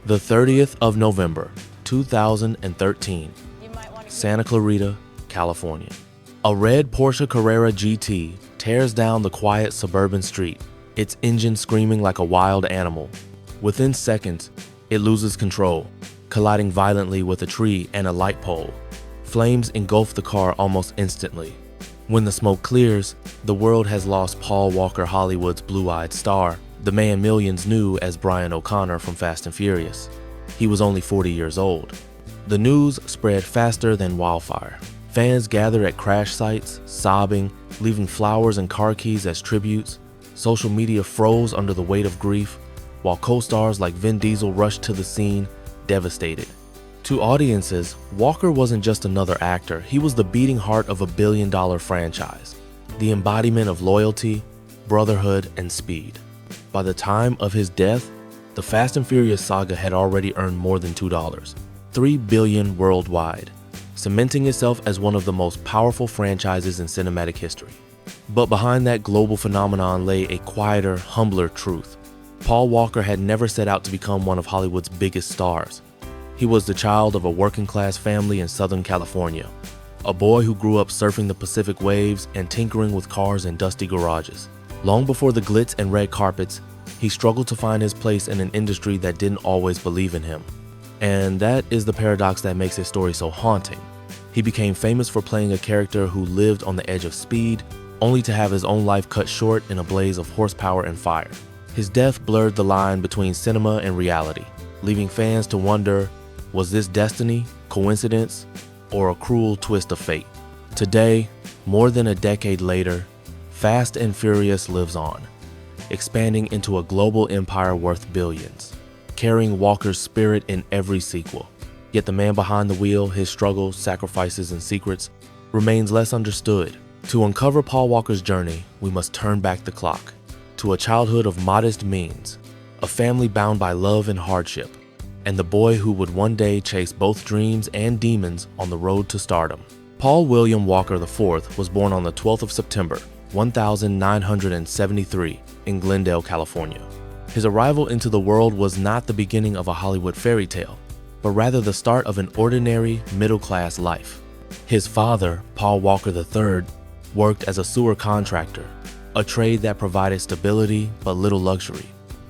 The 30th of November, 2013, Santa Clarita, California. A red Porsche Carrera GT tears down the quiet suburban street, its engine screaming like a wild animal. Within seconds, it loses control, colliding violently with a tree and a light pole. Flames engulf the car almost instantly. When the smoke clears, the world has lost Paul Walker Hollywood's blue-eyed star, the man millions knew as Brian O'Connor from Fast and Furious. He was only 40 years old. The news spread faster than wildfire. Fans gathered at crash sites, sobbing, leaving flowers and car keys as tributes. Social media froze under the weight of grief, while co-stars like Vin Diesel rushed to the scene, devastated. To audiences, Walker wasn't just another actor, he was the beating heart of a billion-dollar franchise, the embodiment of loyalty, brotherhood, and speed. By the time of his death, the Fast and Furious saga had already earned more than $2, $3 billion worldwide, cementing itself as one of the most powerful franchises in cinematic history. But behind that global phenomenon lay a quieter, humbler truth. Paul Walker had never set out to become one of Hollywood's biggest stars. He was the child of a working-class family in Southern California, a boy who grew up surfing the Pacific waves and tinkering with cars in dusty garages. Long before the glitz and red carpets, he struggled to find his place in an industry that didn't always believe in him. And that is the paradox that makes his story so haunting. He became famous for playing a character who lived on the edge of speed, only to have his own life cut short in a blaze of horsepower and fire. His death blurred the line between cinema and reality, leaving fans to wonder, was this destiny, coincidence, or a cruel twist of fate? Today, more than a decade later, Fast and Furious lives on, expanding into a global empire worth billions, carrying Walker's spirit in every sequel. Yet the man behind the wheel, his struggles, sacrifices, and secrets, remains less understood. To uncover Paul Walker's journey, we must turn back the clock to a childhood of modest means, a family bound by love and hardship, and the boy who would one day chase both dreams and demons on the road to stardom. Paul William Walker IV was born on the 12th of September, 1973, in Glendale, California. His arrival into the world was not the beginning of a Hollywood fairy tale, but rather the start of an ordinary, middle-class life. His father, Paul Walker III, worked as a sewer contractor, a trade that provided stability but little luxury.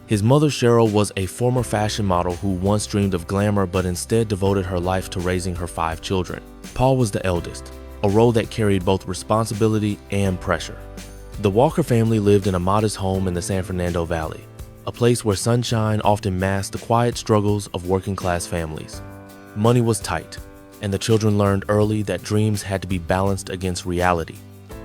His mother, Cheryl, was a former fashion model who once dreamed of glamour but instead devoted her life to raising her 5 children. Paul was the eldest, a role that carried both responsibility and pressure. The Walker family lived in a modest home in the San Fernando Valley, a place where sunshine often masked the quiet struggles of working-class families. Money was tight, and the children learned early that dreams had to be balanced against reality.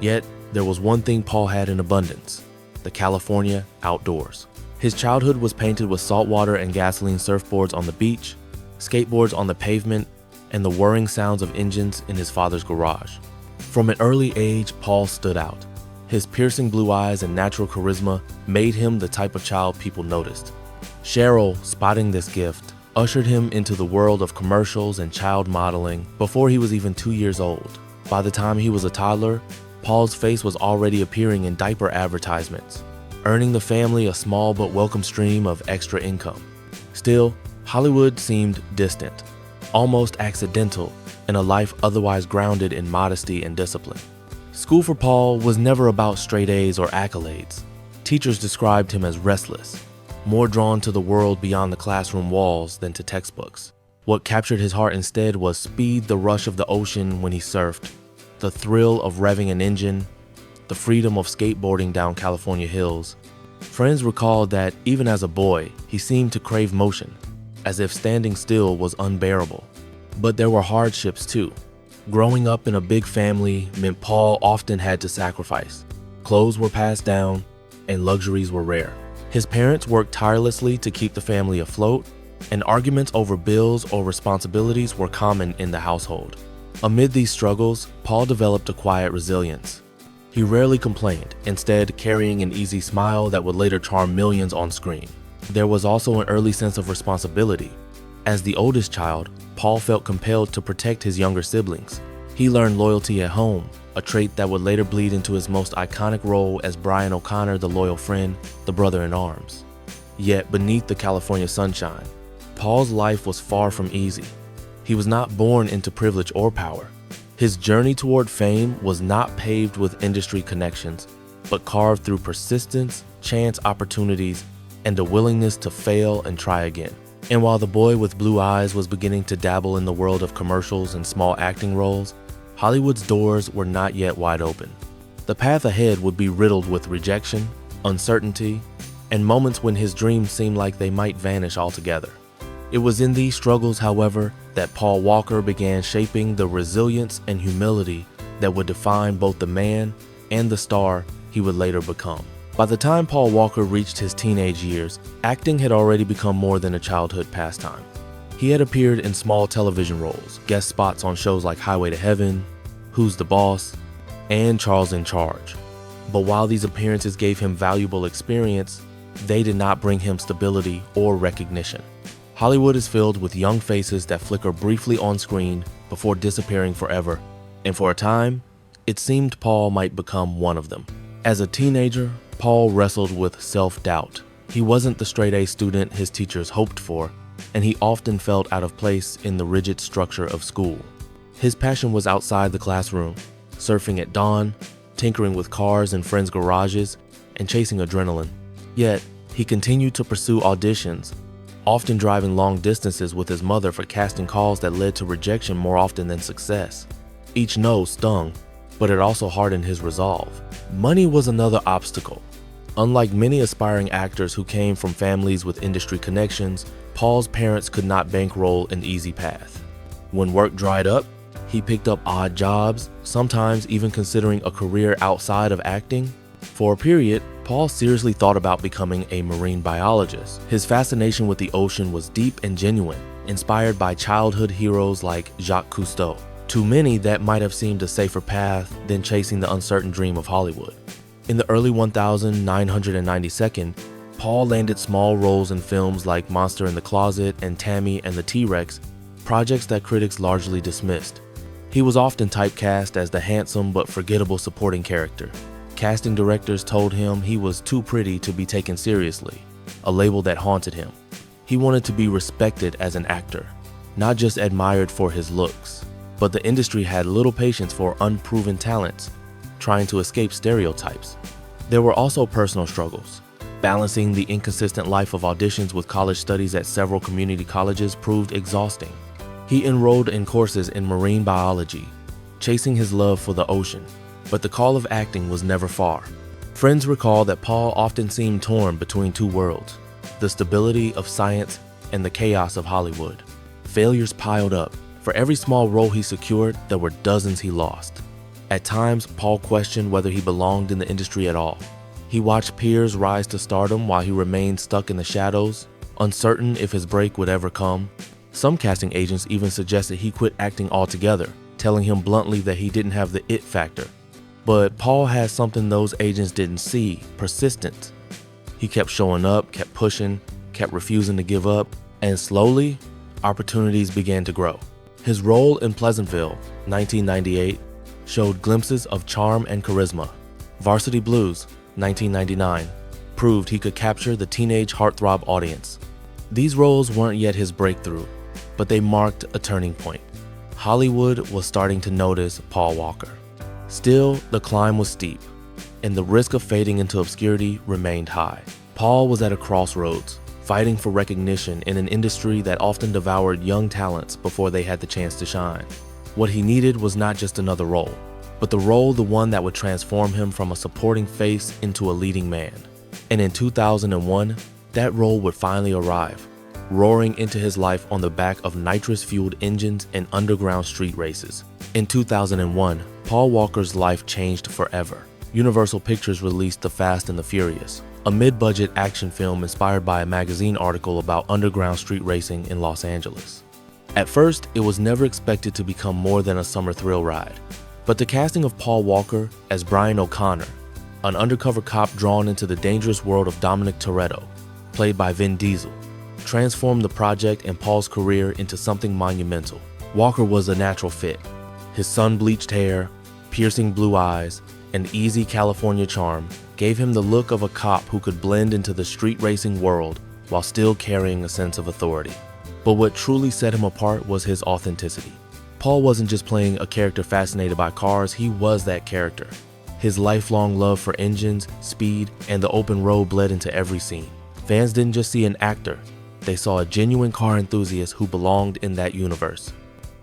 Yet, there was one thing Paul had in abundance: the California outdoors. His childhood was painted with saltwater and gasoline surfboards on the beach, skateboards on the pavement, and the whirring sounds of engines in his father's garage. From an early age, Paul stood out. His piercing blue eyes and natural charisma made him the type of child people noticed. Cheryl, spotting this gift, ushered him into the world of commercials and child modeling before he was even 2 years old. By the time he was a toddler, Paul's face was already appearing in diaper advertisements, earning the family a small but welcome stream of extra income. Still, Hollywood seemed distant, almost accidental, in a life otherwise grounded in modesty and discipline. School for Paul was never about straight A's or accolades. Teachers described him as restless, more drawn to the world beyond the classroom walls than to textbooks. What captured his heart instead was speed, the rush of the ocean when he surfed, the thrill of revving an engine, the freedom of skateboarding down California hills. Friends recalled that even as a boy, he seemed to crave motion, as if standing still was unbearable. But there were hardships too. Growing up in a big family meant Paul often had to sacrifice. Clothes were passed down, and luxuries were rare. His parents worked tirelessly to keep the family afloat, and arguments over bills or responsibilities were common in the household. Amid these struggles, Paul developed a quiet resilience. He rarely complained, instead carrying an easy smile that would later charm millions on screen. There was also an early sense of responsibility. As the oldest child, Paul felt compelled to protect his younger siblings. He learned loyalty at home, a trait that would later bleed into his most iconic role as Brian O'Connor, the loyal friend, the brother in arms. Yet beneath the California sunshine, Paul's life was far from easy. He was not born into privilege or power. His journey toward fame was not paved with industry connections, but carved through persistence, chance opportunities, and a willingness to fail and try again. And while the boy with blue eyes was beginning to dabble in the world of commercials and small acting roles, Hollywood's doors were not yet wide open. The path ahead would be riddled with rejection, uncertainty, and moments when his dreams seemed like they might vanish altogether. It was in these struggles, however, that Paul Walker began shaping the resilience and humility that would define both the man and the star he would later become. By the time Paul Walker reached his teenage years, acting had already become more than a childhood pastime. He had appeared in small television roles, guest spots on shows like Highway to Heaven, Who's the Boss, and Charles in Charge. But while these appearances gave him valuable experience, they did not bring him stability or recognition. Hollywood is filled with young faces that flicker briefly on screen before disappearing forever, and for a time, it seemed Paul might become one of them. As a teenager, Paul wrestled with self-doubt. He wasn't the straight-A student his teachers hoped for, and he often felt out of place in the rigid structure of school. His passion was outside the classroom, surfing at dawn, tinkering with cars in friends' garages, and chasing adrenaline. Yet, he continued to pursue auditions, often driving long distances with his mother for casting calls that led to rejection more often than success. Each no stung, but it also hardened his resolve. Money was another obstacle. Unlike many aspiring actors who came from families with industry connections, Paul's parents could not bankroll an easy path. When work dried up, he picked up odd jobs, sometimes even considering a career outside of acting. For a period, Paul seriously thought about becoming a marine biologist. His fascination with the ocean was deep and genuine, inspired by childhood heroes like Jacques Cousteau. To many, that might have seemed a safer path than chasing the uncertain dream of Hollywood. In the early 1992nd, Paul landed small roles in films like Monster in the Closet and Tammy and the T-Rex, projects that critics largely dismissed. He was often typecast as the handsome but forgettable supporting character. Casting directors told him he was too pretty to be taken seriously, a label that haunted him. He wanted to be respected as an actor, not just admired for his looks. But the industry had little patience for unproven talents, trying to escape stereotypes. There were also personal struggles. Balancing the inconsistent life of auditions with college studies at several community colleges proved exhausting. He enrolled in courses in marine biology, chasing his love for the ocean. But the call of acting was never far. Friends recall that Paul often seemed torn between two worlds, the stability of science and the chaos of Hollywood. Failures piled up. For every small role he secured, there were dozens he lost. At times, Paul questioned whether he belonged in the industry at all. He watched peers rise to stardom while he remained stuck in the shadows, uncertain if his break would ever come. Some casting agents even suggested he quit acting altogether, telling him bluntly that he didn't have the it factor. But Paul had something those agents didn't see: persistence. He kept showing up, kept pushing, kept refusing to give up, and slowly, opportunities began to grow. His role in Pleasantville, 1998, showed glimpses of charm and charisma. Varsity Blues, 1999, proved he could capture the teenage heartthrob audience. These roles weren't yet his breakthrough, but they marked a turning point. Hollywood was starting to notice Paul Walker. Still, the climb was steep, and the risk of fading into obscurity remained high. Paul was at a crossroads, fighting for recognition in an industry that often devoured young talents before they had the chance to shine. What he needed was not just another role, but the one that would transform him from a supporting face into a leading man. And in 2001, that role would finally arrive, roaring into his life on the back of nitrous-fueled engines and underground street races. In 2001, Paul Walker's life changed forever. Universal Pictures released The Fast and the Furious, a mid-budget action film inspired by a magazine article about underground street racing in Los Angeles. At first, it was never expected to become more than a summer thrill ride. But the casting of Paul Walker as Brian O'Connor, an undercover cop drawn into the dangerous world of Dominic Toretto, played by Vin Diesel, transformed the project and Paul's career into something monumental. Walker was a natural fit. His sun-bleached hair, piercing blue eyes, and easy California charm gave him the look of a cop who could blend into the street racing world while still carrying a sense of authority. But what truly set him apart was his authenticity. Paul wasn't just playing a character fascinated by cars, he was that character. His lifelong love for engines, speed, and the open road bled into every scene. Fans didn't just see an actor, they saw a genuine car enthusiast who belonged in that universe.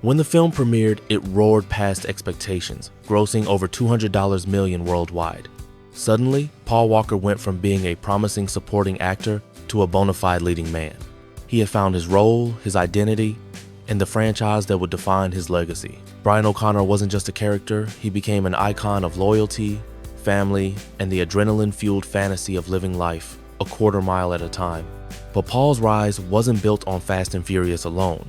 When the film premiered, it roared past expectations, grossing over $200 million worldwide. Suddenly, Paul Walker went from being a promising supporting actor to a bona fide leading man. He had found his role, his identity, and the franchise that would define his legacy. Brian O'Connor wasn't just a character, he became an icon of loyalty, family, and the adrenaline-fueled fantasy of living life a quarter mile at a time. But Paul's rise wasn't built on Fast and Furious alone.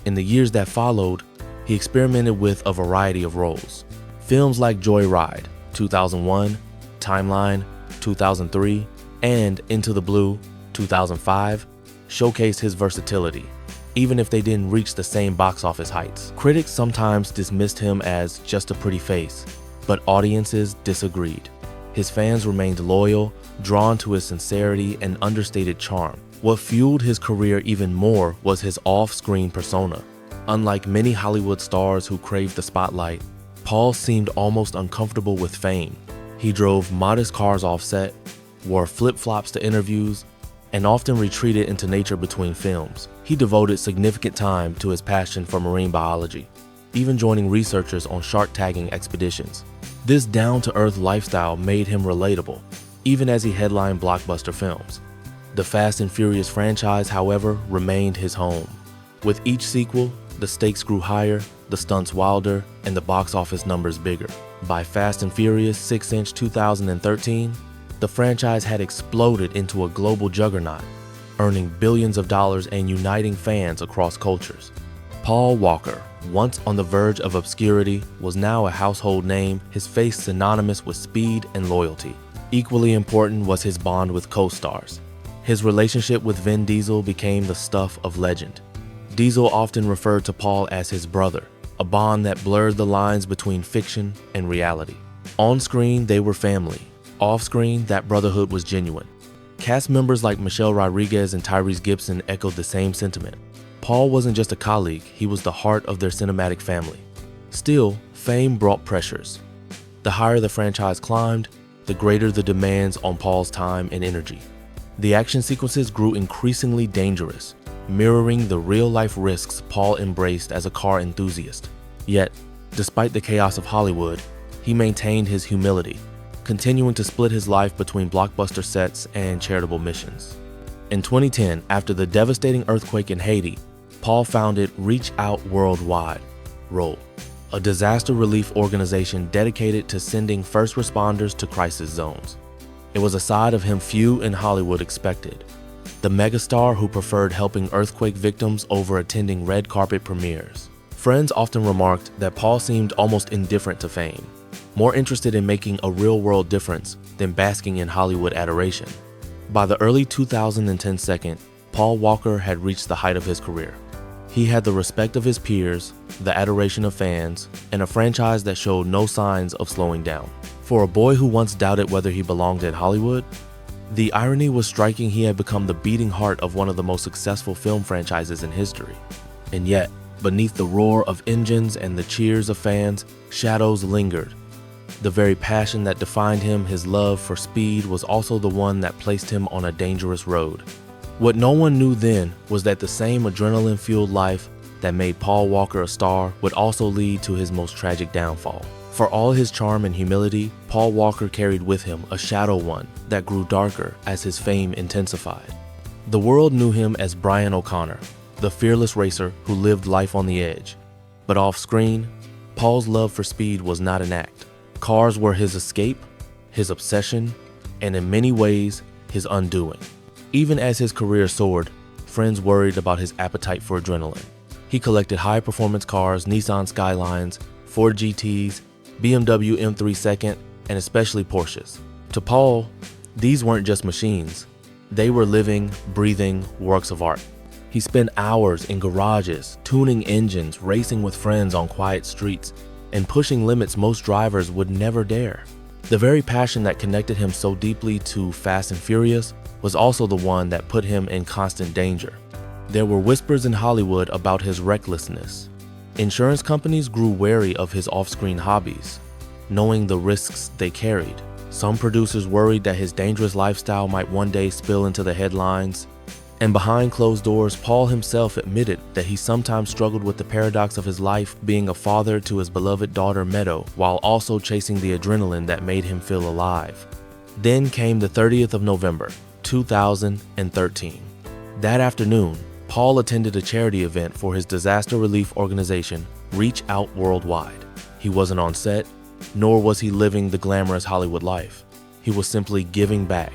In the years that followed, he experimented with a variety of roles. Films like Joyride, 2001, Timeline, 2003, and Into the Blue, 2005, showcased his versatility, even if they didn't reach the same box office heights. Critics sometimes dismissed him as just a pretty face, but audiences disagreed. His fans remained loyal, drawn to his sincerity and understated charm. What fueled his career even more was his off-screen persona. Unlike many Hollywood stars who craved the spotlight, Paul seemed almost uncomfortable with fame. He drove modest cars off set, wore flip-flops to interviews, and often retreated into nature between films. He devoted significant time to his passion for marine biology, even joining researchers on shark tagging expeditions. This down-to-earth lifestyle made him relatable, even as he headlined blockbuster films. The Fast and Furious franchise, however, remained his home. With each sequel, the stakes grew higher, the stunts wilder, and the box office numbers bigger. By Fast and Furious 6-inch 2013, the franchise had exploded into a global juggernaut, earning billions of dollars and uniting fans across cultures. Paul Walker, once on the verge of obscurity, was now a household name, his face synonymous with speed and loyalty. Equally important was his bond with co-stars. His relationship with Vin Diesel became the stuff of legend. Diesel often referred to Paul as his brother, a bond that blurred the lines between fiction and reality. On screen, they were family. Off screen, that brotherhood was genuine. Cast members like Michelle Rodriguez and Tyrese Gibson echoed the same sentiment. Paul wasn't just a colleague, he was the heart of their cinematic family. Still, fame brought pressures. The higher the franchise climbed, the greater the demands on Paul's time and energy. The action sequences grew increasingly dangerous, mirroring the real-life risks Paul embraced as a car enthusiast. Yet, despite the chaos of Hollywood, he maintained his humility, continuing to split his life between blockbuster sets and charitable missions. In 2010, after the devastating earthquake in Haiti, Paul founded Reach Out Worldwide, ROLL, a disaster relief organization dedicated to sending first responders to crisis zones. It was a side of him few in Hollywood expected, the megastar who preferred helping earthquake victims over attending red carpet premieres. Friends often remarked that Paul seemed almost indifferent to fame, more interested in making a real-world difference than basking in Hollywood adoration. By the early 2010 second, Paul Walker had reached the height of his career. He had the respect of his peers, the adoration of fans, and a franchise that showed no signs of slowing down. For a boy who once doubted whether he belonged in Hollywood, the irony was striking. He had become the beating heart of one of the most successful film franchises in history. And yet, beneath the roar of engines and the cheers of fans, shadows lingered. The very passion that defined him, his love for speed, was also the one that placed him on a dangerous road. What no one knew then was that the same adrenaline-fueled life that made Paul Walker a star would also lead to his most tragic downfall. For all his charm and humility, Paul Walker carried with him a shadow one that grew darker as his fame intensified. The world knew him as Brian O'Connor, the fearless racer who lived life on the edge. But off-screen, Paul's love for speed was not an act. Cars were his escape, his obsession, and in many ways, his undoing. Even as his career soared, friends worried about his appetite for adrenaline. He collected high-performance cars, Nissan Skylines, Ford GTs, BMW M3 Second, and especially Porsches. To Paul, these weren't just machines. They were living, breathing works of art. He spent hours in garages, tuning engines, racing with friends on quiet streets, and pushing limits most drivers would never dare. The very passion that connected him so deeply to Fast and Furious was also the one that put him in constant danger. There were whispers in Hollywood about his recklessness. Insurance companies grew wary of his off-screen hobbies, knowing the risks they carried. Some producers worried that his dangerous lifestyle might one day spill into the headlines. And behind closed doors, Paul himself admitted that he sometimes struggled with the paradox of his life being a father to his beloved daughter Meadow, while also chasing the adrenaline that made him feel alive. Then came the 30th of November, 2013. That afternoon, Paul attended a charity event for his disaster relief organization, Reach Out Worldwide. He wasn't on set, nor was he living the glamorous Hollywood life. He was simply giving back,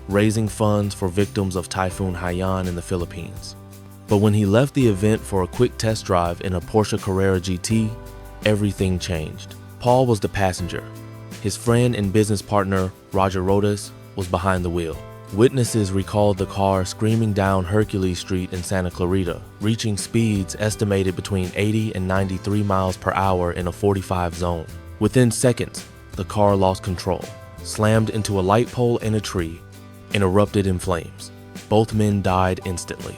raising funds for victims of Typhoon Haiyan in the Philippines. But when he left the event for a quick test drive in a Porsche Carrera GT, everything changed. Paul was the passenger. His friend and business partner, Roger Rodas, was behind the wheel. Witnesses recalled the car screaming down Hercules Street in Santa Clarita, reaching speeds estimated between 80 and 93 miles per hour in a 45 zone. Within seconds, the car lost control, slammed into a light pole and a tree, and erupted in flames. Both men died instantly.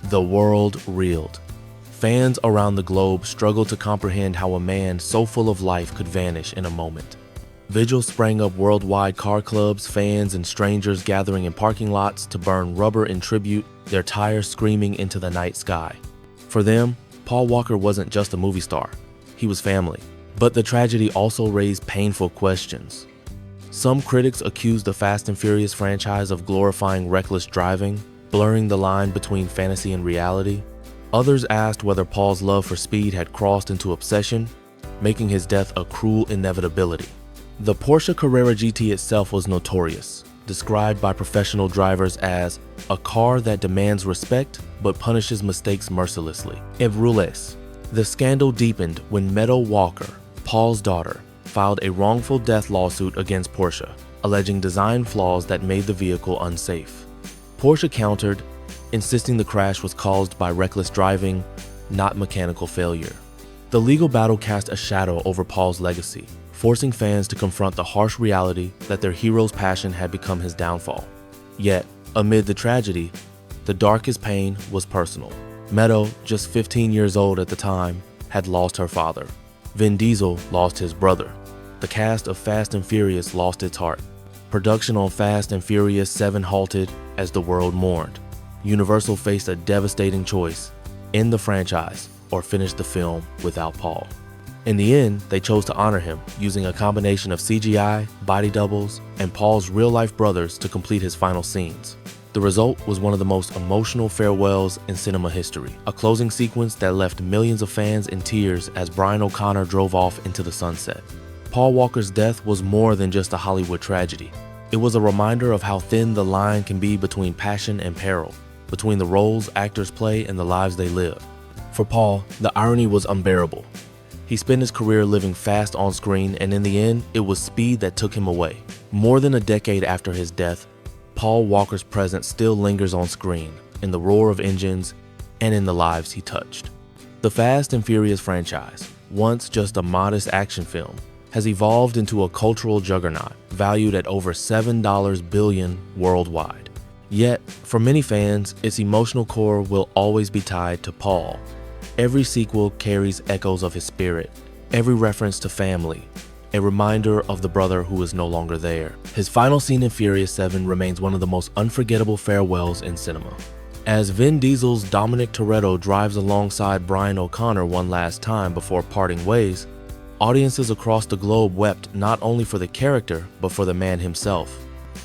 The world reeled. Fans around the globe struggled to comprehend how a man so full of life could vanish in a moment. Vigils sprang up worldwide, car clubs, fans, and strangers gathering in parking lots to burn rubber in tribute, their tires screaming into the night sky. For them, Paul Walker wasn't just a movie star. He was family. But the tragedy also raised painful questions. Some critics accused the Fast and Furious franchise of glorifying reckless driving, blurring the line between fantasy and reality. Others asked whether Paul's love for speed had crossed into obsession, making his death a cruel inevitability. The Porsche Carrera GT itself was notorious, described by professional drivers as a car that demands respect but punishes mistakes mercilessly. Roules. The scandal deepened when Meadow Walker, Paul's daughter, filed a wrongful death lawsuit against Porsche, alleging design flaws that made the vehicle unsafe. Porsche countered, insisting the crash was caused by reckless driving, not mechanical failure. The legal battle cast a shadow over Paul's legacy, forcing fans to confront the harsh reality that their hero's passion had become his downfall. Yet, amid the tragedy, the darkest pain was personal. Meadow, just 15 years old at the time, had lost her father. Vin Diesel lost his brother. The cast of Fast and Furious lost its heart. Production on Fast and Furious 7 halted as the world mourned. Universal faced a devastating choice: end the franchise or finish the film without Paul. In the end, they chose to honor him, using a combination of CGI, body doubles, and Paul's real-life brothers to complete his final scenes. The result was one of the most emotional farewells in cinema history, a closing sequence that left millions of fans in tears as Brian O'Connor drove off into the sunset. Paul Walker's death was more than just a Hollywood tragedy. It was a reminder of how thin the line can be between passion and peril, between the roles actors play and the lives they live. For Paul, the irony was unbearable. He spent his career living fast on screen, and in the end, it was speed that took him away. More than a decade after his death, Paul Walker's presence still lingers on screen, in the roar of engines and in the lives he touched. The Fast and Furious franchise, once just a modest action film, has evolved into a cultural juggernaut valued at over $7 billion worldwide. Yet, for many fans, its emotional core will always be tied to Paul. Every sequel carries echoes of his spirit, every reference to family, a reminder of the brother who is no longer there. His final scene in Furious 7 remains one of the most unforgettable farewells in cinema. As Vin Diesel's Dominic Toretto drives alongside Brian O'Connor one last time before parting ways, audiences across the globe wept not only for the character, but for the man himself.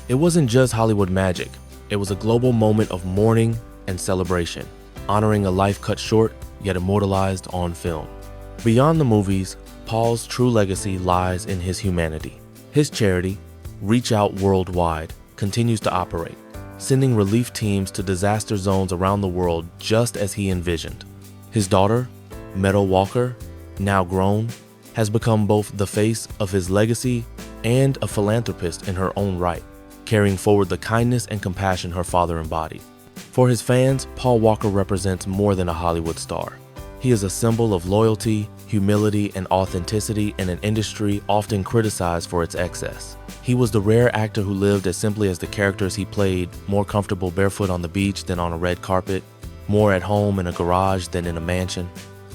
It wasn't just Hollywood magic. It was a global moment of mourning and celebration, honoring a life cut short, yet immortalized on film. Beyond the movies, Paul's true legacy lies in his humanity. His charity, Reach Out Worldwide, continues to operate, sending relief teams to disaster zones around the world just as he envisioned. His daughter, Meadow Walker, now grown, has become both the face of his legacy and a philanthropist in her own right, carrying forward the kindness and compassion her father embodied. For his fans, Paul Walker represents more than a Hollywood star. He is a symbol of loyalty, humility, and authenticity in an industry often criticized for its excess. He was the rare actor who lived as simply as the characters he played, more comfortable barefoot on the beach than on a red carpet. more at home in a garage than in a mansion.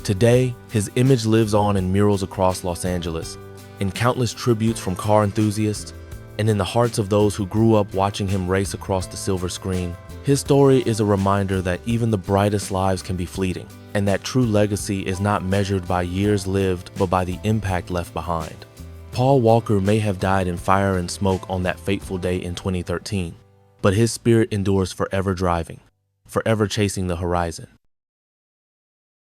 Today, his image lives on in murals across Los Angeles, in countless tributes from car enthusiasts, and in the hearts of those who grew up watching him race across the silver screen. His story is a reminder that even the brightest lives can be fleeting, and that true legacy is not measured by years lived, but by the impact left behind. Paul Walker may have died in fire and smoke on that fateful day in 2013, but his spirit endures forever driving, forever chasing the horizon.